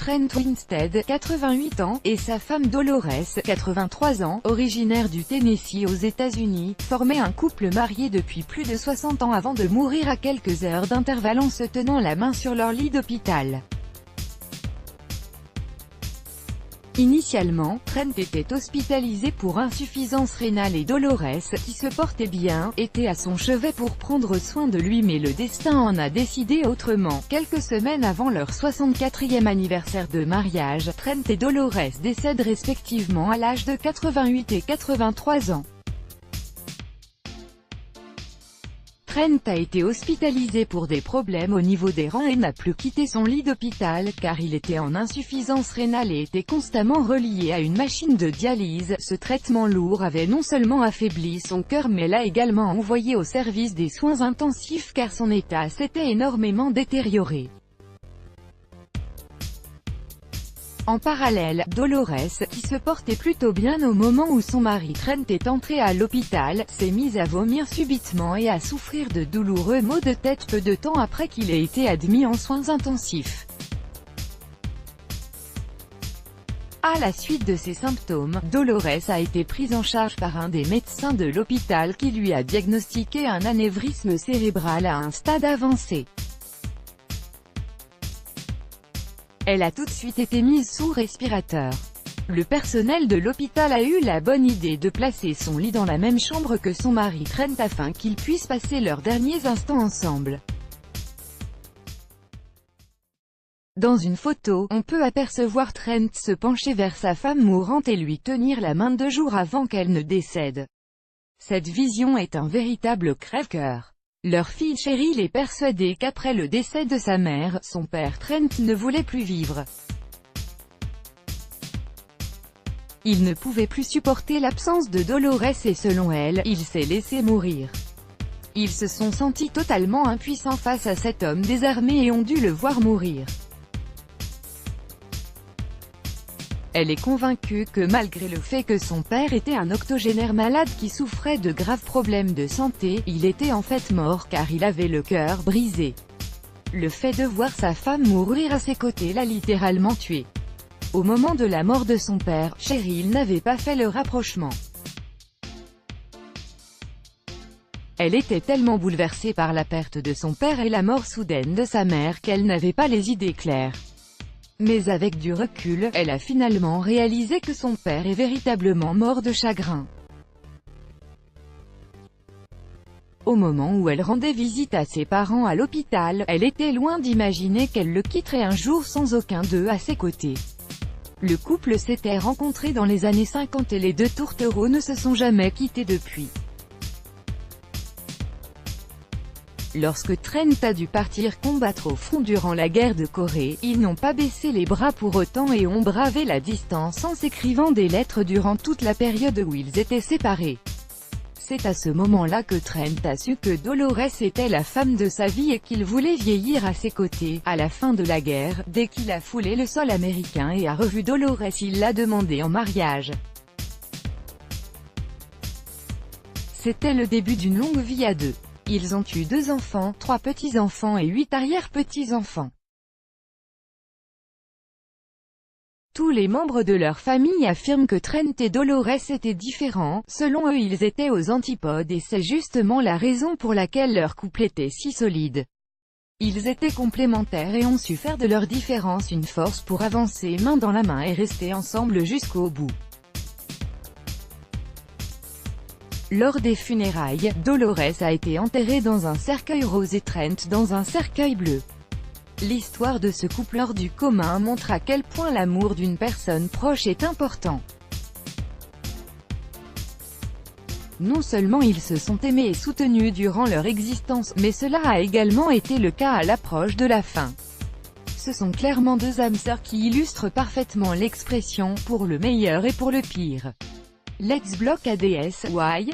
Trent Winstead, 88 ans, et sa femme Dolores, 83 ans, originaire du Tennessee aux États-Unis, formaient un couple marié depuis plus de 60 ans avant de mourir à quelques heures d'intervalle en se tenant la main sur leur lit d'hôpital. Initialement, Trent était hospitalisé pour insuffisance rénale et Dolores, qui se portait bien, était à son chevet pour prendre soin de lui, mais le destin en a décidé autrement. Quelques semaines avant leur 64e anniversaire de mariage, Trent et Dolores décèdent respectivement à l'âge de 88 et 83 ans. Trent a été hospitalisé pour des problèmes au niveau des reins et n'a plus quitté son lit d'hôpital, car il était en insuffisance rénale et était constamment relié à une machine de dialyse. Ce traitement lourd avait non seulement affaibli son cœur mais l'a également envoyé au service des soins intensifs car son état s'était énormément détérioré. En parallèle, Dolores, qui se portait plutôt bien au moment où son mari Trent est entré à l'hôpital, s'est mise à vomir subitement et à souffrir de douloureux maux de tête peu de temps après qu'il ait été admis en soins intensifs. À la suite de ces symptômes, Dolores a été prise en charge par un des médecins de l'hôpital qui lui a diagnostiqué un anévrisme cérébral à un stade avancé. Elle a tout de suite été mise sous respirateur. Le personnel de l'hôpital a eu la bonne idée de placer son lit dans la même chambre que son mari Trent afin qu'ils puissent passer leurs derniers instants ensemble. Dans une photo, on peut apercevoir Trent se pencher vers sa femme mourante et lui tenir la main 2 jours avant qu'elle ne décède. Cette vision est un véritable crève-cœur. Leur fille Cheryl est persuadée qu'après le décès de sa mère, son père Trent ne voulait plus vivre. Il ne pouvait plus supporter l'absence de Dolores et selon elle, il s'est laissé mourir. Ils se sont sentis totalement impuissants face à cet homme désarmé et ont dû le voir mourir. Elle est convaincue que malgré le fait que son père était un octogénaire malade qui souffrait de graves problèmes de santé, il était en fait mort car il avait le cœur brisé. Le fait de voir sa femme mourir à ses côtés l'a littéralement tué. Au moment de la mort de son père, Cheryl n'avait pas fait le rapprochement. Elle était tellement bouleversée par la perte de son père et la mort soudaine de sa mère qu'elle n'avait pas les idées claires. Mais avec du recul, elle a finalement réalisé que son père est véritablement mort de chagrin. Au moment où elle rendait visite à ses parents à l'hôpital, elle était loin d'imaginer qu'elle le quitterait un jour sans aucun d'eux à ses côtés. Le couple s'était rencontré dans les années 50 et les 2 tourtereaux ne se sont jamais quittés depuis. Lorsque Trent a dû partir combattre au front durant la guerre de Corée, ils n'ont pas baissé les bras pour autant et ont bravé la distance en s'écrivant des lettres durant toute la période où ils étaient séparés. C'est à ce moment-là que Trent a su que Dolores était la femme de sa vie et qu'il voulait vieillir à ses côtés. À la fin de la guerre, dès qu'il a foulé le sol américain et a revu Dolores, il l'a demandée en mariage. C'était le début d'une longue vie à deux. Ils ont eu 2 enfants, 3 petits-enfants et 8 arrière-petits-enfants. Tous les membres de leur famille affirment que Trent et Dolores étaient différents. Selon eux, ils étaient aux antipodes et c'est justement la raison pour laquelle leur couple était si solide. Ils étaient complémentaires et ont su faire de leurs différences une force pour avancer main dans la main et rester ensemble jusqu'au bout. Lors des funérailles, Dolores a été enterrée dans un cercueil rose et Trent dans un cercueil bleu. L'histoire de ce couple hors du commun montre à quel point l'amour d'une personne proche est important. Non seulement ils se sont aimés et soutenus durant leur existence, mais cela a également été le cas à l'approche de la fin. Ce sont clairement 2 âmes sœurs qui illustrent parfaitement l'expression « pour le meilleur et pour le pire ». Let's block ADS, why?